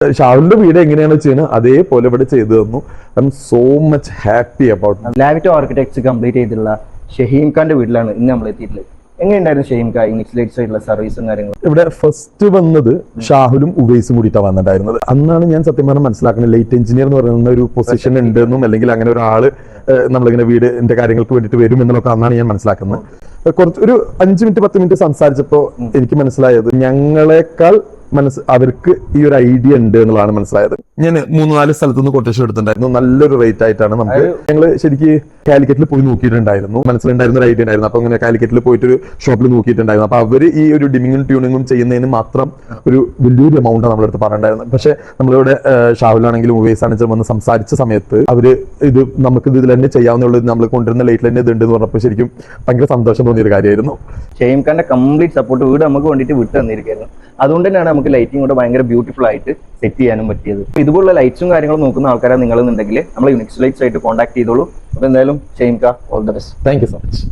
ഷാഹുലിന്റെ വീട് എങ്ങനെയാണ് ചെയ്യുന്നത് അതേപോലെ ഇവിടെ ചെയ്തു തന്നു. I'm so much happy about. Lavito architects complete ചെയ്തിട്ടുള്ള ഷഹീം ഖാന്റെ വീട്ടിലാണ് ഇന്ന് നമ്മൾ എത്തിയിട്ടുള്ളത്. എങ്ങനെയുണ്ടായിരുന്നു ഷഹീം ഖാൻ ഇനിഷ്യലൈറ്റ്സ് ആയിട്ടുള്ള സർവീസും കാര്യങ്ങളും? ഇവിടെ ഫസ്റ്റ് വന്നത് ഷാഹുലും ഉവൈസും കൂടിയിട്ടാണ് വന്നിട്ടുണ്ടായിരുന്നത്. അന്നാണ് ഞാൻ സത്യം പറഞ്ഞാൽ മനസ്സിലാക്കുന്നത് ലൈറ്റ് എഞ്ചിനീയർ എന്ന് പറയുന്ന ഒരു പൊസിഷൻ ഉണ്ടെന്നും അല്ലെങ്കിൽ അങ്ങനെ ഒരാള് നമ്മളിങ്ങനെ വീടിന്റെ കാര്യങ്ങൾക്ക് വേണ്ടിയിട്ട് വരും എന്നൊക്കെ അന്നാണ് ഞാൻ മനസ്സിലാക്കുന്നത്. ഒരു 5 മിനിറ്റ് 10 മിനിറ്റ് സംസാരിച്ചപ്പോൾ എനിക്ക് മനസ്സിലായത് ഞങ്ങളെക്കാൾ അവർക്ക് ഈ ഒരു ഐഡിയ ഉണ്ട് എന്നുള്ളതാണ് മനസ്സിലായത്. ഞാൻ 3-4 സ്ഥലത്തുനിന്ന് കൊട്ടേഷൻ എടുത്തിട്ടുണ്ടായിരുന്നു. നല്ലൊരു റേറ്റ് ആയിട്ടാണ് നമുക്ക്. ഞങ്ങൾ ശരിക്കും കാലിക്കറ്റിൽ പോയി നോക്കിയിട്ടുണ്ടായിരുന്നു. മനസ്സിലുണ്ടായിരുന്ന ഒരു ഐഡിയ ഉണ്ടായിരുന്നു. അപ്പൊ അങ്ങനെ കാലിക്കറ്റിൽ പോയിട്ട് ഒരു ഷോപ്പിൽ നോക്കിയിട്ടുണ്ടായിരുന്നു. അപ്പൊ അവര് ഈ ഒരു ഡിമിങ്ങും ട്യൂണിങ്ങും ചെയ്യുന്നതിന് മാത്രം ഒരു വലിയൊരു എമൗണ്ടാണ് നമ്മളെടുത്ത് പറഞ്ഞിട്ടുണ്ടായിരുന്നത്. പക്ഷെ നമ്മളിവിടെ ഷാഹുലാണെങ്കിലും ഉവൈസ് ആണെങ്കിലും വന്ന് സംസാരിച്ച സമയത്ത് അവര് ഇത് നമുക്ക് ഇതിൽ തന്നെ ചെയ്യാവുന്നുള്ളത് നമ്മൾ കൊണ്ടുവരുന്ന ലൈറ്റിൽ തന്നെ ഇത് ഉണ്ട് എന്ന് പറഞ്ഞപ്പോൾ ശരിക്കും ഭയങ്കര സന്തോഷം തോന്നിയൊരു കാര്യമായിരുന്നു. ഷഹീം ഖാന്റെ കംപ്ലീറ്റ് സപ്പോർട്ട് വീട് നമുക്ക് വേണ്ടിയിട്ട് വിട്ടു തന്നിരിക്കുകയായിരുന്നു. അതുകൊണ്ട് തന്നെയാണ് നമുക്ക് ലൈറ്റിംഗ് കൂടെ ഭയങ്കര ബ്യൂട്ടിഫുൾ ആയിട്ട് സെറ്റ് ചെയ്യാനും പറ്റിയത്. ഇതുപോലുള്ള ലൈറ്റ്സും കാര്യങ്ങളും നോക്കുന്ന ആൾക്കാരാണ് നിങ്ങളെന്നുണ്ടെങ്കിൽ നമ്മൾ യുണിക്സ് ലൈറ്റ്സ് ആയിട്ട് കോൺടാക്ട് ചെയ്തോളൂ. അപ്പോൾ എന്തായാലും Shaheem Khan all the best. Thank you so much.